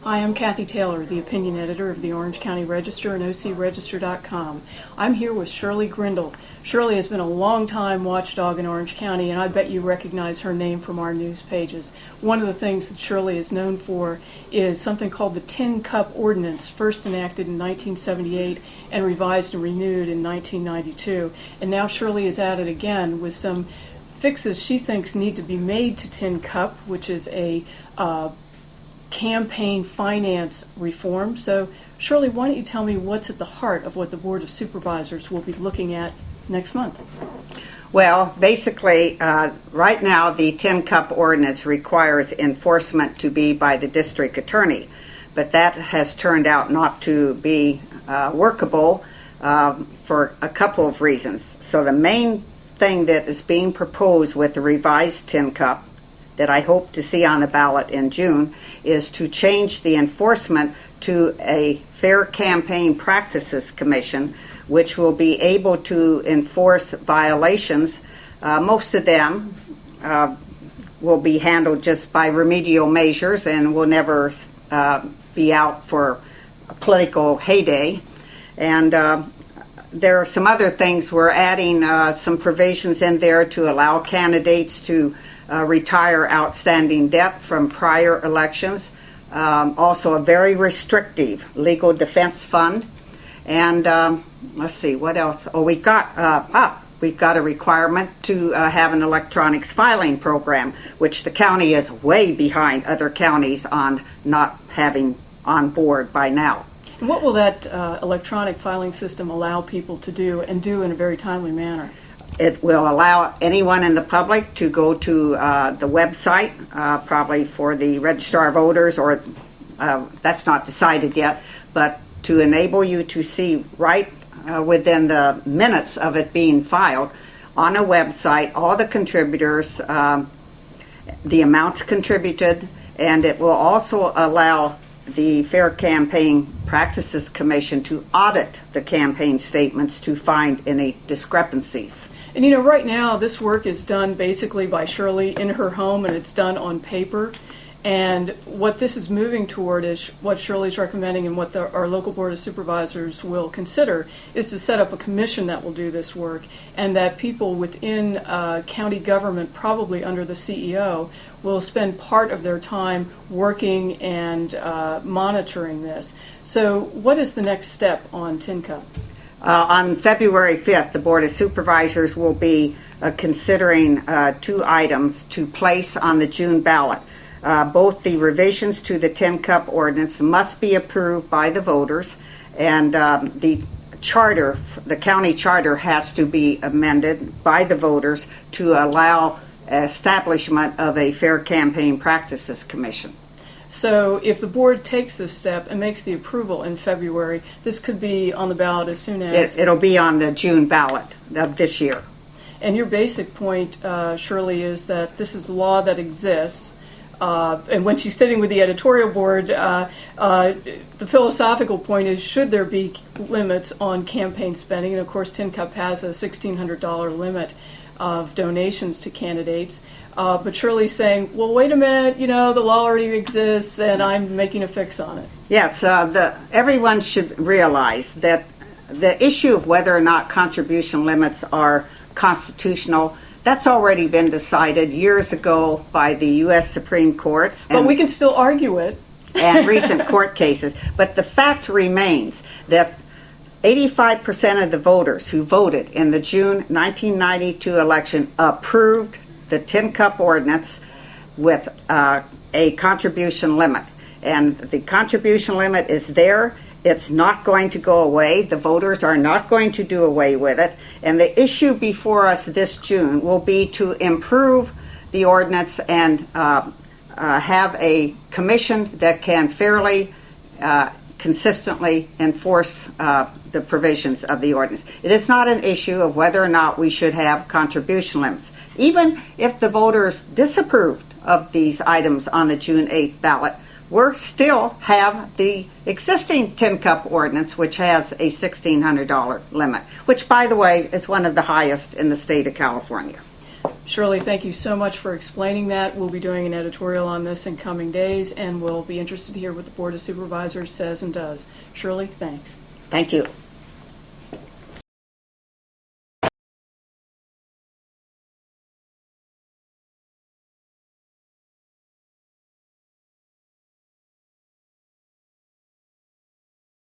Hi, I'm Kathy Taylor, the opinion editor of the Orange County Register and OCRegister.com. I'm here with Shirley Grindle. Shirley has been a long-time watchdog in Orange County, and I bet you recognize her name from our news pages. One of the things that Shirley is known for is something called the TINCUP ordinance, first enacted in 1978 and revised and renewed in 1992. And now Shirley is at it again with some fixes she thinks need to be made to TINCUP, which is a campaign finance reform. So, Shirley, why don't you tell me what's at the heart of what the Board of Supervisors will be looking at next month? Well, basically, right now the TINCUP ordinance requires enforcement to be by the district attorney, but that has turned out not to be workable for a couple of reasons. So the main thing that is being proposed with the revised TINCUP that I hope to see on the ballot in June is to change the enforcement to a Fair Campaign Practices Commission, which will be able to enforce violations. Most of them will be handled just by remedial measures and will never be out for a political heyday. And there are some other things. We're adding some provisions in there to allow candidates to retire outstanding debt from prior elections. Also a very restrictive legal defense fund. And let's see, what else? Oh, we've got a requirement to have an electronics filing program, which the county is way behind other counties on not having on board by now. What will that electronic filing system allow people to do, and do in a very timely manner? It will allow anyone in the public to go to the website, probably for the registrar of voters, or that's not decided yet, but to enable you to see right within the minutes of it being filed on a website all the contributors, the amounts contributed, and it will also allow the Fair Campaign Practices Commission to audit the campaign statements to find any discrepancies. And you know, right now this work is done basically by Shirley in her home, and it's done on paper. And what this is moving toward is what Shirley's recommending, and what our local Board of Supervisors will consider, is to set up a commission that will do this work, and that people within county government, probably under the CEO, will spend part of their time working and monitoring this. So what is the next step on TINCUP? On February 5th, the Board of Supervisors will be considering two items to place on the June ballot. Both the revisions to the TINCUP ordinance must be approved by the voters, and the county charter has to be amended by the voters to allow establishment of a Fair Campaign Practices Commission. So if the board takes this step and makes the approval in February, this could be on the ballot as soon as... It'll be on the June ballot of this year. And your basic point, Shirley, is that this is law that exists. And when she's sitting with the editorial board, the philosophical point is, should there be limits on campaign spending? And of course, TINCUP has a $1,600 limit of donations to candidates. But Shirley's saying, well, wait a minute, you know, the law already exists, and I'm making a fix on it. Yes, everyone should realize that the issue of whether or not contribution limits are constitutional, that's already been decided years ago by the U.S. Supreme Court. But we can still argue it. And recent court cases. But the fact remains that 85% of the voters who voted in the June 1992 election approved the TINCUP ordinance with a contribution limit. And the contribution limit is there. It's not going to go away. The voters are not going to do away with it. And the issue before us this June will be to improve the ordinance and have a commission that can fairly, consistently enforce the provisions of the ordinance. It is not an issue of whether or not we should have contribution limits. Even if the voters disapproved of these items on the June 8th ballot, we still have the existing TINCUP ordinance, which has a $1,600 limit, which, by the way, is one of the highest in the state of California. Shirley, thank you so much for explaining that. We'll be doing an editorial on this in coming days, and we'll be interested to hear what the Board of Supervisors says and does. Shirley, thanks. Thank you.